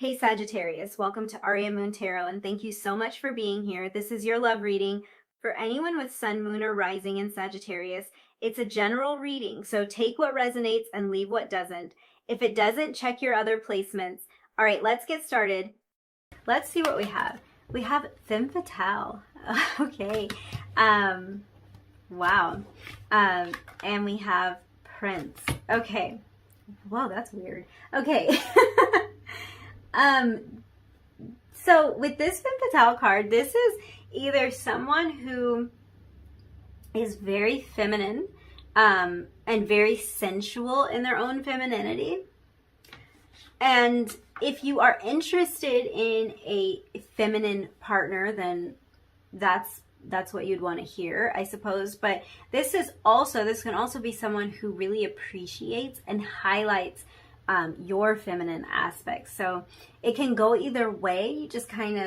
Hey Sagittarius, welcome to Aria Moon Tarot, and thank you so much for being here. This is your love reading for anyone with Sun, Moon, or Rising in Sagittarius. It's a general reading, so take what resonates and leave what doesn't. If it doesn't, check your other placements. All right, let's get started. Let's see what we have. We have Femme Fatale. Okay. Wow. And we have Prince. Okay. Whoa, that's weird. Okay. So with this Femme Fatale card, this is either someone who is very feminine, and very sensual in their own femininity. And if you are interested in a feminine partner, then that's what you'd want to hear, I suppose. But this can also be someone who really appreciates and highlights your feminine aspects. So it can go either way. You just kind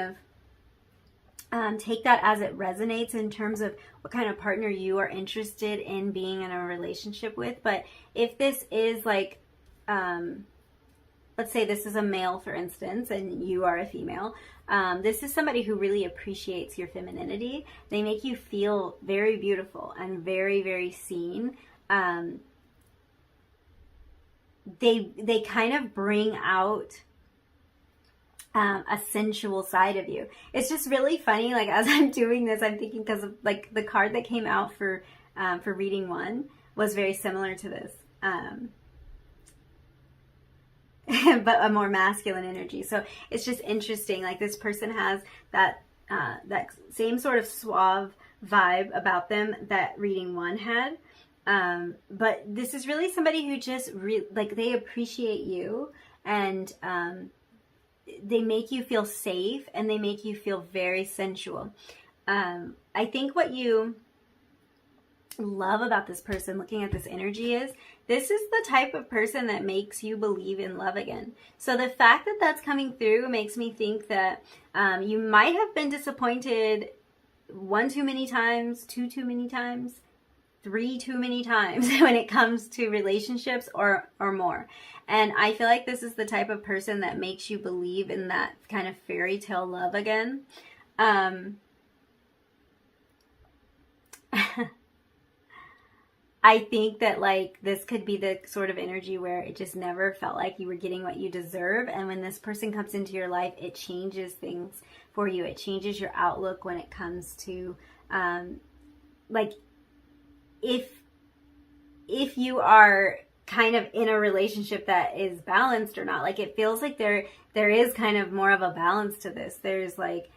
of take that as it resonates in terms of what kind of partner you are interested in being in a relationship with. But if this is like, let's say this is a male, for instance, and you are a female, this is somebody who really appreciates your femininity. They make you feel very beautiful and very, very seen. They kind of bring out a sensual side of you. It's just really funny. Like, as I'm doing this, I'm thinking, because of like the card that came out for reading one was very similar to this, but a more masculine energy. So it's just interesting. Like, this person has that same sort of suave vibe about them that reading one had. But this is really somebody who just they appreciate you, and they make you feel safe, and they make you feel very sensual. I think what you love about this person, looking at this energy, is this is the type of person that makes you believe in love again. So the fact that that's coming through makes me think that you might have been disappointed one too many times, two too many times, three too many times when it comes to relationships or more. And I feel like this is the type of person that makes you believe in that kind of fairy tale love again. I think that, like, this could be the sort of energy where it just never felt like you were getting what you deserve. And when this person comes into your life, it changes things for you. It changes your outlook when it comes to, like, if you are kind of in a relationship that is balanced or not. Like, it feels like there is kind of more of a balance to this. There's like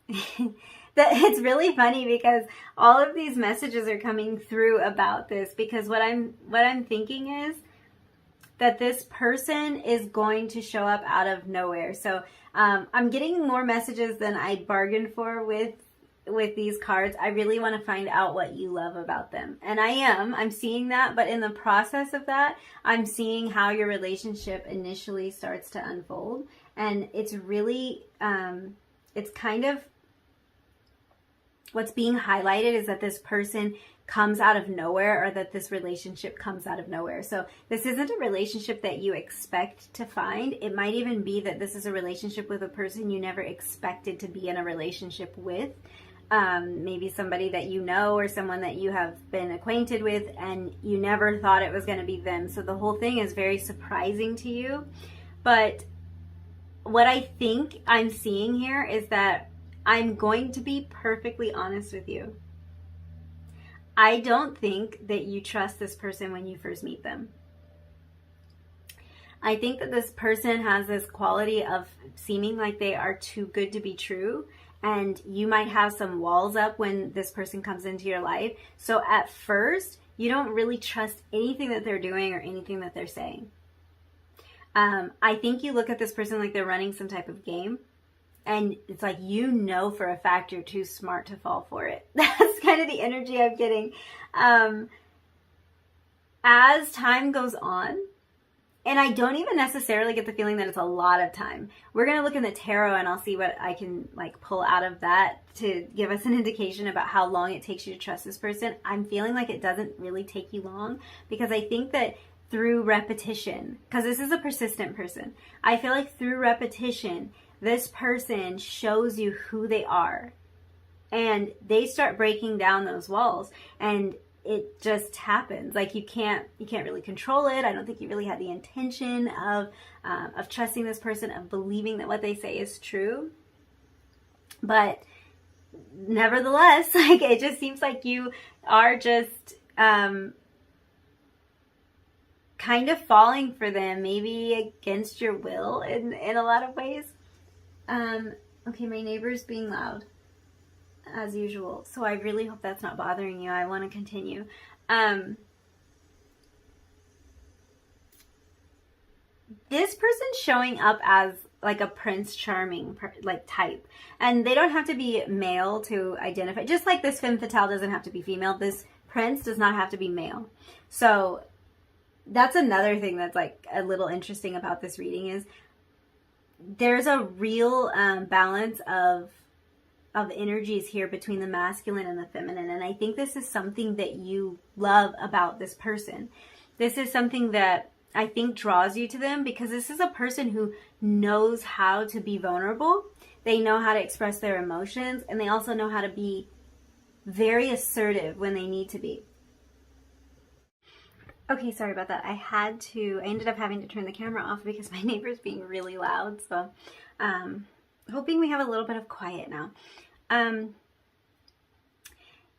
that. It's really funny because all of these messages are coming through about this, because what I'm thinking is that this person is going to show up out of nowhere. So I'm getting more messages than I bargained for with these cards. I really want to find out what you love about them. And I'm seeing that, but in the process of that, I'm seeing how your relationship initially starts to unfold. And it's really, it's kind of, what's being highlighted is that this person comes out of nowhere, or that this relationship comes out of nowhere. So this isn't a relationship that you expect to find. It might even be that this is a relationship with a person you never expected to be in a relationship with. Maybe somebody that you know, or someone that you have been acquainted with, and you never thought it was going to be them. So the whole thing is very surprising to you. But what I think I'm seeing here is that I'm going to be perfectly honest with you. I don't think that you trust this person when you first meet them. I think that this person has this quality of seeming like they are too good to be true. And you might have some walls up when this person comes into your life. So at first, you don't really trust anything that they're doing or anything that they're saying. I think you look at this person like they're running some type of game. And it's like, you know for a fact you're too smart to fall for it. That's kind of the energy I'm getting. As time goes on, and I don't even necessarily get the feeling that it's a lot of time. We're going to look in the tarot, and I'll see what I can like pull out of that to give us an indication about how long it takes you to trust this person. I'm feeling like it doesn't really take you long, because I think that through repetition, because this is a persistent person, I feel like through repetition, this person shows you who they are, and they start breaking down those walls, and it just happens. Like you can't really control it. I don't think you really had the intention of trusting this person, of believing that what they say is true, but nevertheless, like it just seems like you are just kind of falling for them, maybe against your will in a lot of ways. Okay, my neighbor's being loud as usual, so I really hope that's not bothering you. I want to continue. This person's showing up as like a Prince Charming like type, and they don't have to be male to identify, just like this femme fatale doesn't have to be female. This prince does not have to be male. So that's another thing that's like a little interesting about this reading, is there's a real balance of energies here between the masculine and the feminine, and I think this is something that you love about this person. This is something that I think draws you to them, because this is a person who knows how to be vulnerable. They know how to express their emotions, and they also know how to be very assertive when they need to be. Okay, sorry about that. I ended up having to turn the camera off because my neighbor's being really loud. So, hoping we have a little bit of quiet now.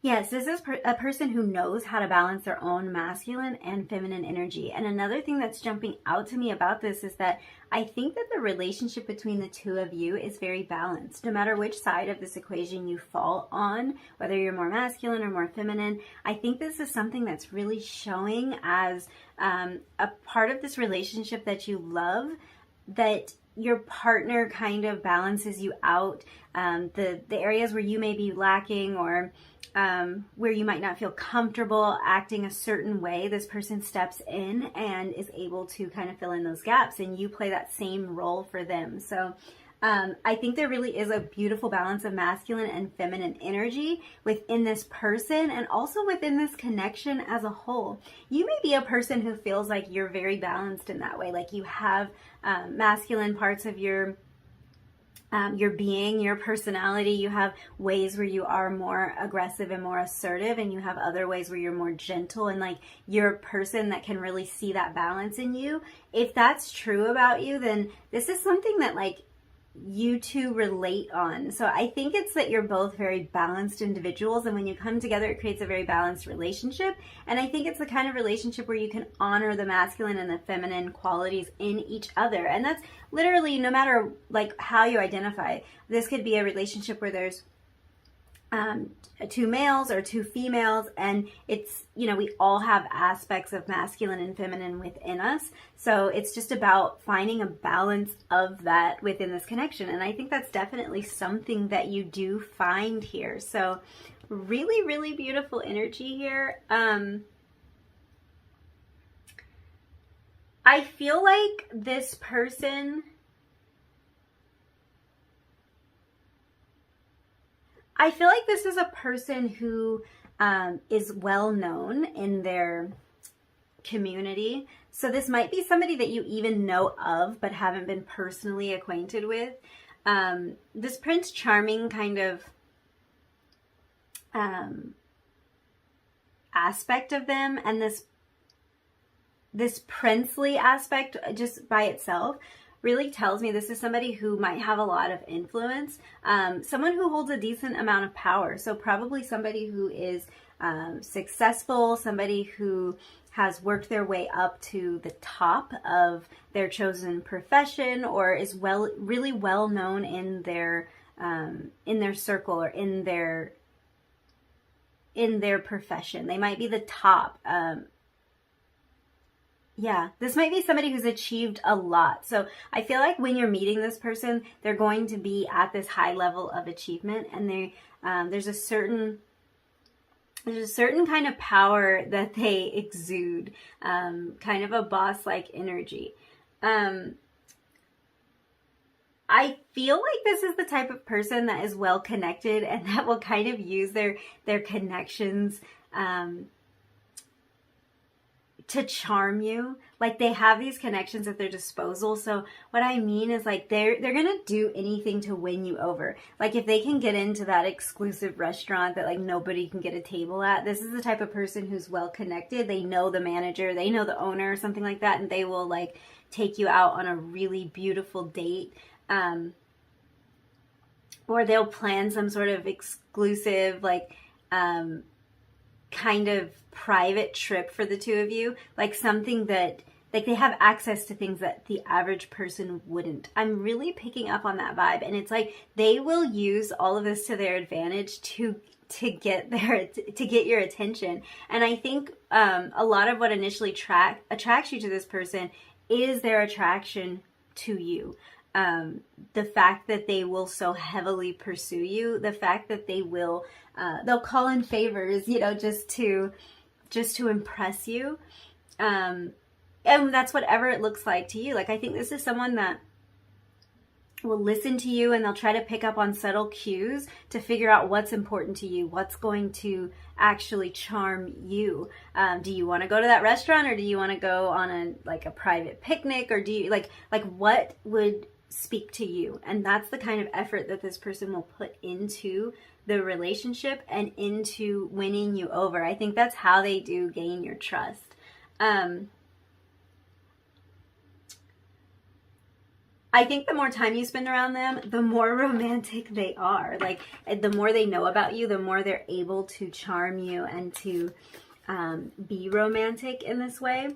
Yes, this is a person who knows how to balance their own masculine and feminine energy. And another thing that's jumping out to me about this is that I think that the relationship between the two of you is very balanced. No matter which side of this equation you fall on, whether you're more masculine or more feminine, I think this is something that's really showing as a part of this relationship that you love, that your partner kind of balances you out. The areas where you may be lacking, or where you might not feel comfortable acting a certain way, this person steps in and is able to kind of fill in those gaps, and you play that same role for them. So I think there really is a beautiful balance of masculine and feminine energy within this person, and also within this connection as a whole. You may be a person who feels like you're very balanced in that way, like you have masculine parts of your being, your personality. You have ways where you are more aggressive and more assertive, and you have other ways where you're more gentle, and like you're a person that can really see that balance in you. If that's true about you, then this is something that like you two relate on. So I think it's that you're both very balanced individuals, and when you come together, it creates a very balanced relationship. And I think it's the kind of relationship where you can honor the masculine and the feminine qualities in each other. And that's literally, no matter like how you identify, this could be a relationship where there's two males or two females, and it's, you know, we all have aspects of masculine and feminine within us. So it's just about finding a balance of that within this connection. And I think that's definitely something that you do find here. So really, really beautiful energy here. I feel like this person, I feel like this is a person who is well known in their community. So this might be somebody that you even know of but haven't been personally acquainted with. This Prince Charming kind of aspect of them, and this princely aspect just by itself really tells me this is somebody who might have a lot of influence, someone who holds a decent amount of power. So probably somebody who is successful, somebody who has worked their way up to the top of their chosen profession, or is really well known in their circle, or in their profession. They might be the top. Yeah, this might be somebody who's achieved a lot. So I feel like when you're meeting this person, they're going to be at this high level of achievement, and there's a certain kind of power that they exude, kind of a boss-like energy. I feel like this is the type of person that is well connected, and that will kind of use their connections to charm you. Like, they have these connections at their disposal. So what I mean is, like, they're gonna do anything to win you over. Like, if they can get into that exclusive restaurant that like nobody can get a table at, this is the type of person who's well connected. They know the manager, they know the owner, or something like that, and they will like take you out on a really beautiful date. Or they'll plan some sort of exclusive, like, kind of private trip for the two of you, like something that, like, they have access to things that the average person wouldn't. I'm really picking up on that vibe, and it's like they will use all of this to their advantage to get your attention. And I think a lot of what initially attracts you to this person is their attraction to you. The fact that they will so heavily pursue you, the fact that they will, they'll call in favors, you know, just to impress you. And that's whatever it looks like to you. Like, I think this is someone that will listen to you, and they'll try to pick up on subtle cues to figure out what's important to you, what's going to actually charm you. Do you want to go to that restaurant, or do you want to go on a private picnic, or do you like what would speak to you? And that's the kind of effort that this person will put into the relationship and into winning you over. I think that's how they do gain your trust. I think the more time you spend around them, the more romantic they are. Like, the more they know about you, the more they're able to charm you and to be romantic in this way.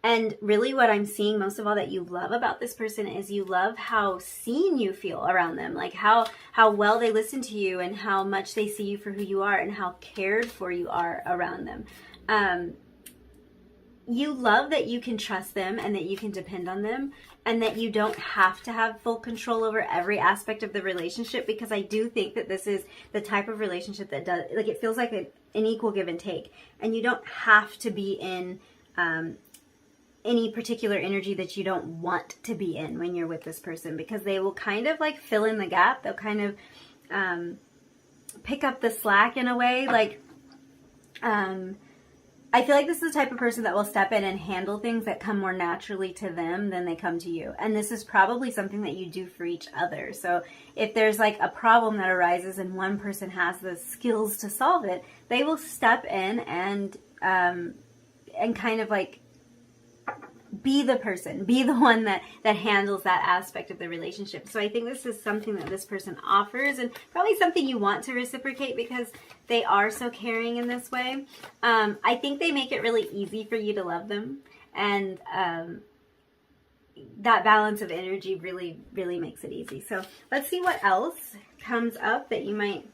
And really what I'm seeing most of all that you love about this person is you love how seen you feel around them. Like how well they listen to you, and how much they see you for who you are, and how cared for you are around them. You love that you can trust them, and that you can depend on them, and that you don't have to have full control over every aspect of the relationship, because I do think that this is the type of relationship that does, like, it feels like an equal give and take, and you don't have to be in any particular energy that you don't want to be in when you're with this person, because they will kind of like fill in the gap. They'll kind of pick up the slack in a way. Like, I feel like this is the type of person that will step in and handle things that come more naturally to them than they come to you. And this is probably something that you do for each other. So if there's like a problem that arises and one person has the skills to solve it, they will step in and kind of like be the person, be the one that handles that aspect of the relationship. So I think this is something that this person offers, and probably something you want to reciprocate, because they are so caring in this way. I think they make it really easy for you to love them, and that balance of energy really, really makes it easy. So let's see what else comes up that you might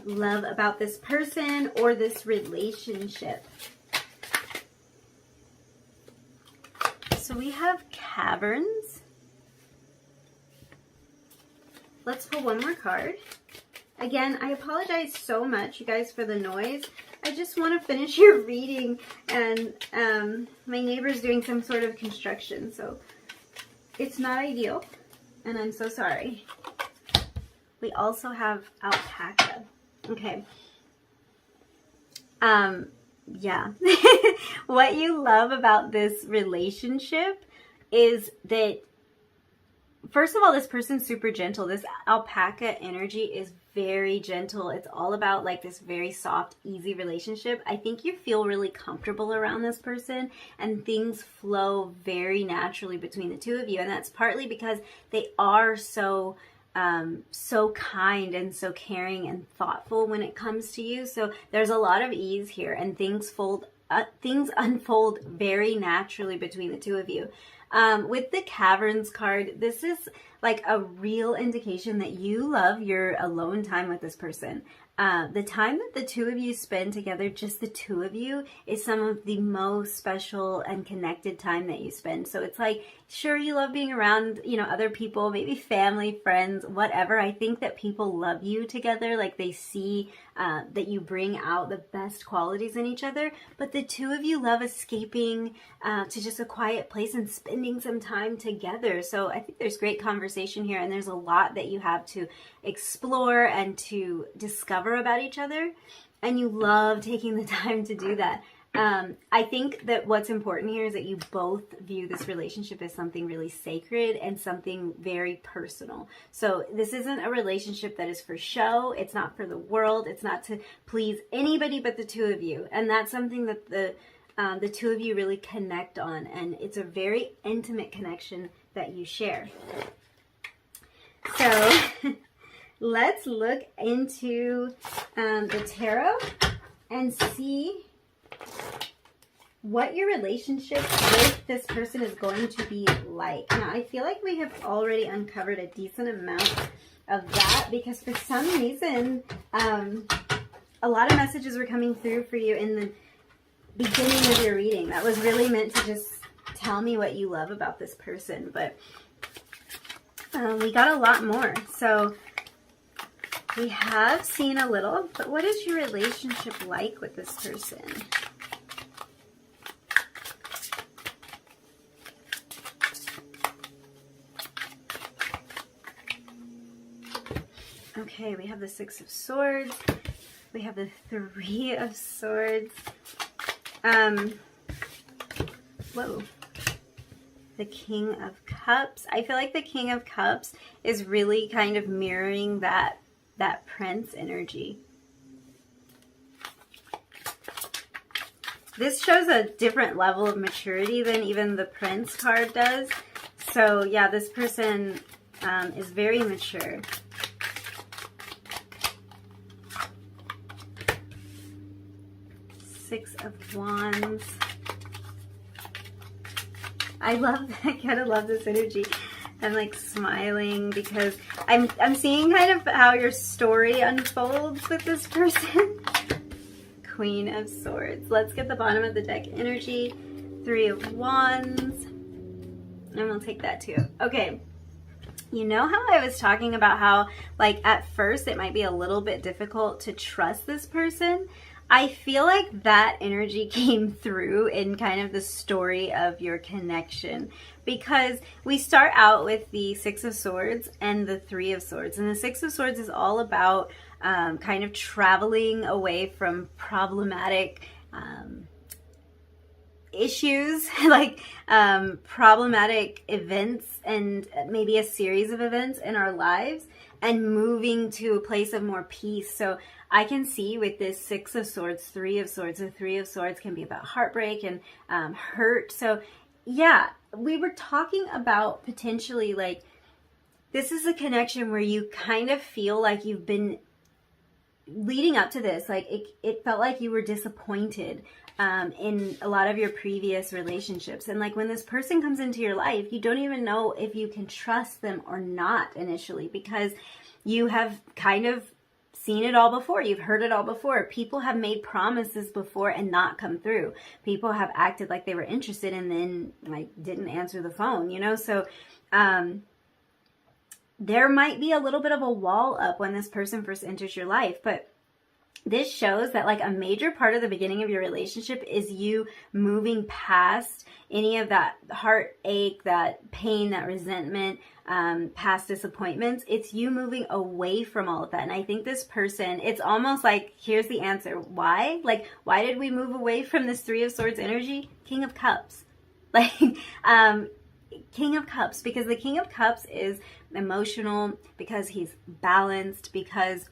love about this person or this relationship. So we have Caverns. Let's pull one more card. Again, I apologize so much, you guys, for the noise. I just want to finish your reading, and my neighbor's doing some sort of construction, so it's not ideal, and I'm so sorry. We also have Alpaca. Okay. Yeah. What you love about this relationship is that, first of all, this person's super gentle. This alpaca energy is very gentle. It's all about like this very soft, easy relationship. I think you feel really comfortable around this person, and things flow very naturally between the two of you. And that's partly because they are so kind and so caring and thoughtful when it comes to you. So there's a lot of ease here, and things unfold very naturally between the two of you. With the Caverns card, this is like a real indication that you love your alone time with this person. The time that the two of you spend together, just the two of you, is some of the most special and connected time that you spend. So it's like, sure, you love being around, other people, maybe family, friends, whatever. I think that people love you together. Like, they see that you bring out the best qualities in each other. But the two of you love escaping to just a quiet place and spending some time together. So I think there's great conversation here, and there's a lot that you have to explore and to discover about each other. and you love taking the time to do that. I think that what's important here is that you both view this relationship as something really sacred and something very personal. So this isn't a relationship that is for show. It's not for the world. It's not to please anybody but the two of you. And that's something that the two of you really connect on. And it's a very intimate connection that you share. So let's look into the tarot and see what your relationship with this person is going to be like. Now, I feel like we have already uncovered a decent amount of that because for some reason, a lot of messages were coming through for you in the beginning of your reading. That was really meant to just tell me what you love about this person, but we got a lot more. So we have seen a little, but what is your relationship like with this person? Okay, we have the Six of Swords. We have the Three of Swords. Whoa. The King of Cups. I feel like the King of Cups is really kind of mirroring that Prince energy. This shows a different level of maturity than even the Prince card does. So yeah, this person is very mature. Six of Wands. I kind of love this energy. I'm like smiling because I'm seeing kind of how your story unfolds with this person. Queen of Swords. Let's get the bottom of the deck energy. Three of Wands. And we'll take that too. Okay. You know how I was talking about how like at first it might be a little bit difficult to trust this person? I feel like that energy came through in kind of the story of your connection because we start out with the Six of Swords and the Three of Swords. And the Six of Swords is all about kind of traveling away from problematic issues, like problematic events and maybe a series of events in our lives and moving to a place of more peace. So I can see with this Six of Swords, Three of Swords, the Three of Swords can be about heartbreak and hurt. So yeah, we were talking about potentially like, this is a connection where you kind of feel like you've been leading up to this. Like it felt like you were disappointed in a lot of your previous relationships. And like when this person comes into your life, you don't even know if you can trust them or not initially because you have kind of seen it all before. You've heard it all before. People have made promises before and not come through. People have acted like they were interested and then like didn't answer the phone, you know? So there might be a little bit of a wall up when this person first enters your life, but this shows that like a major part of the beginning of your relationship is you moving past any of that heartache, that pain, that resentment, past disappointments. It's you moving away from all of that. And I think this person, it's almost like, here's the answer. Why? Like, why did we move away from this Three of Swords energy? King of Cups. Like, King of Cups, because the King of Cups is emotional, because he's balanced, because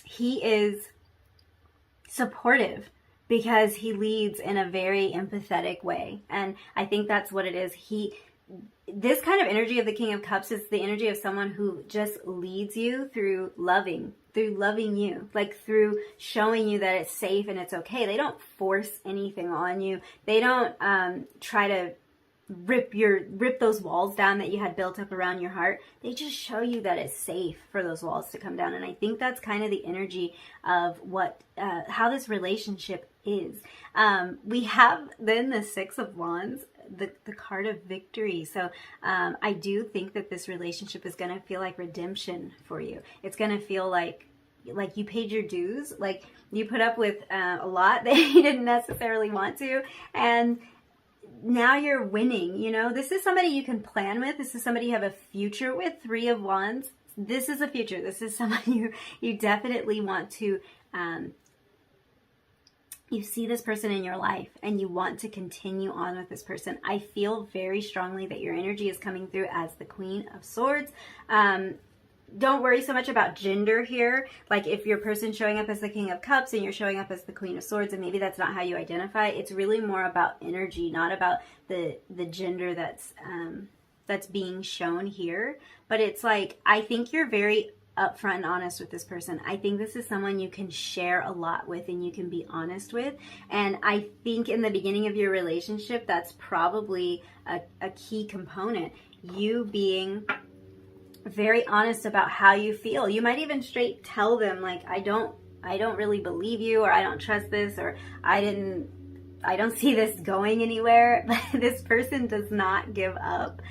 he is supportive, because he leads in a very empathetic way. And I think that's what it is. This kind of energy of the King of Cups is the energy of someone who just leads you through loving you, like through showing you that it's safe and it's okay. They don't force anything on you. They don't try to rip those walls down that you had built up around your heart. They just show you that it's safe for those walls to come down. And I think that's kind of the energy of what how this relationship is. We have then the Six of Wands, the card of victory. So I do think that this relationship is going to feel like redemption for you. It's going to feel like you paid your dues, like you put up with a lot that you didn't necessarily want to, and now you're winning. You know, this is somebody you can plan with. This is somebody you have a future with. Three of Wands. This is a future. This is somebody you definitely want to you see this person in your life and you want to continue on with this person. I feel very strongly that your energy is coming through as the Queen of Swords. Don't worry so much about gender here. Like if your person's showing up as the King of Cups and you're showing up as the Queen of Swords, and maybe that's not how you identify, it's really more about energy, not about the gender that's being shown here. But it's like, I think you're very upfront and honest with this person. I think this is someone you can share a lot with and you can be honest with. And I think in the beginning of your relationship, that's probably a key component. You being very honest about how you feel. You might even straight tell them, like, I don't really believe you, or I don't trust this, or I don't see this going anywhere. But this person does not give up.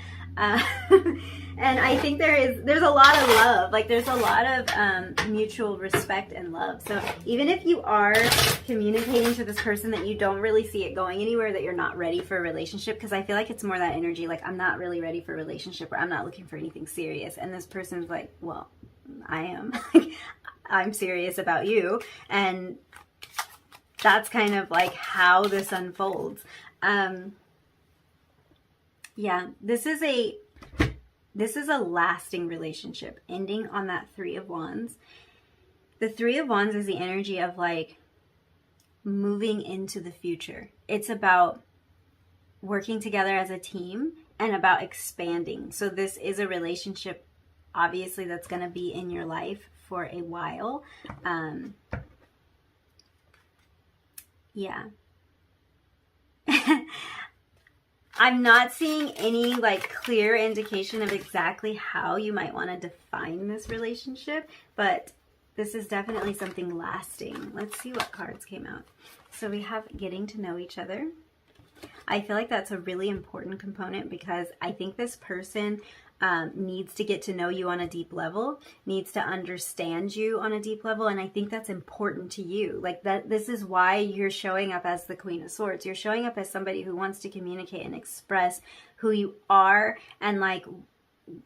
And I think there's a lot of love. Like there's a lot of mutual respect and love. So even if you are communicating to this person that you don't really see it going anywhere, that you're not ready for a relationship, because I feel like it's more that energy, like I'm not really ready for a relationship, or I'm not looking for anything serious. And this person's like, well, I am. I'm serious about you. And that's kind of like how this unfolds. Yeah, this is a lasting relationship, ending on that Three of Wands. The Three of Wands is the energy of like moving into the future. It's about working together as a team and about expanding. So this is a relationship, obviously, that's going to be in your life for a while. Yeah. I'm not seeing any like clear indication of exactly how you might want to define this relationship, but this is definitely something lasting. Let's see what cards came out. So we have getting to know each other. I feel like that's a really important component, because I think this person needs to get to know you on a deep level, needs to understand you on a deep level, and I think that's important to you. Like that, this is why you're showing up as the Queen of Swords. You're showing up as somebody who wants to communicate and express who you are, and like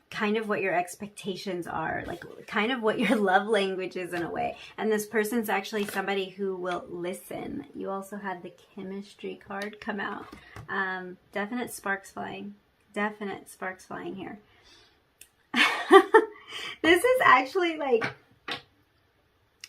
kind of what your expectations are, like kind of what your love language is in a way. And this person's actually somebody who will listen. You also had the chemistry card come out. Definite sparks flying. Definite sparks flying here. This is actually like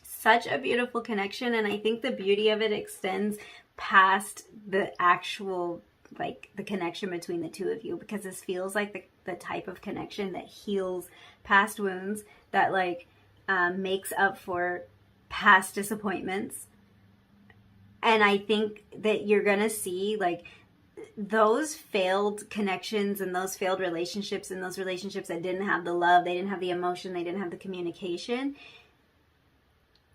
such a beautiful connection, and I think the beauty of it extends past the actual, like the connection between the two of you, because this feels like the type of connection that heals past wounds, that like makes up for past disappointments. And I think that you're gonna see like those failed connections and those failed relationships and those relationships that didn't have the love, they didn't have the emotion, they didn't have the communication.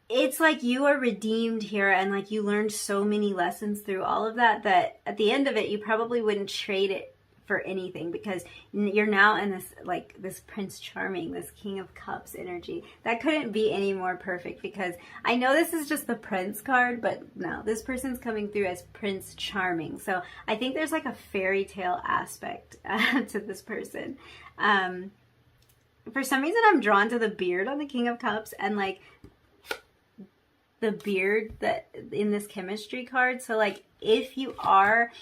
It's like you are redeemed here, and like you learned so many lessons through all of that, that at the end of it, you probably wouldn't trade it for anything, because you're now in this, like this Prince Charming, this King of Cups energy. That couldn't be any more perfect, because I know this is just the Prince card, but no, this person's coming through as Prince Charming. So I think there's like a fairy tale aspect to this person. For some reason, I'm drawn to the beard on the King of Cups, and like the beard that in this chemistry card. So like if you are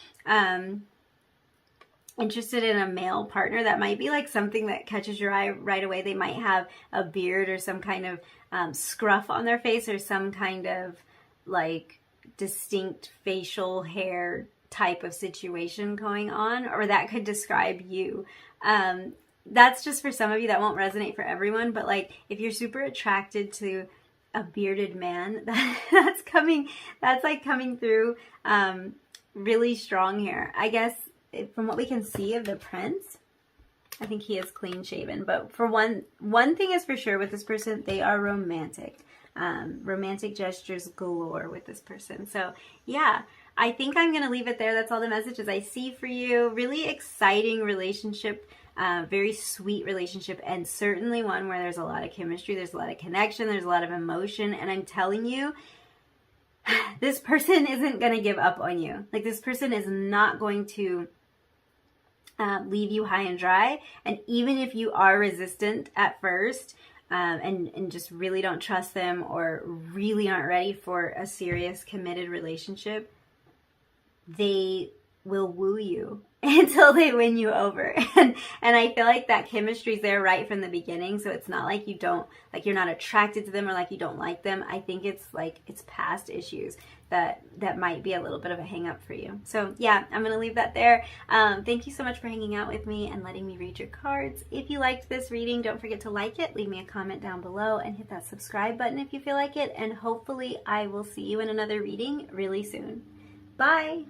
interested in a male partner, that might be like something that catches your eye right away. They might have a beard or some kind of scruff on their face, or some kind of like distinct facial hair type of situation going on, or that could describe you. That's just for some of you. That won't resonate for everyone, but like if you're super attracted to a bearded man, that's like coming through really strong here. I guess from what we can see of the Prince, I think he is clean shaven. But for one thing is for sure with this person, they are romantic. Romantic gestures galore with this person. So yeah, I think I'm going to leave it there. That's all the messages I see for you. Really exciting relationship. Very sweet relationship, and certainly one where there's a lot of chemistry, there's a lot of connection, there's a lot of emotion, and I'm telling you, this person isn't going to give up on you. Like this person is not going to leave you high and dry, and even if you are resistant at first, and just really don't trust them, or really aren't ready for a serious committed relationship, they will woo you until they win you over. And I feel like that chemistry's there right from the beginning. So it's not like you're not attracted to them, or like you don't like them. I think it's like it's past issues that might be a little bit of a hang up for you. So yeah, I'm going to leave that there. Thank you so much for hanging out with me and letting me read your cards. If you liked this reading, don't forget to like it, leave me a comment down below, and hit that subscribe button if you feel like it. And hopefully I will see you in another reading really soon. Bye.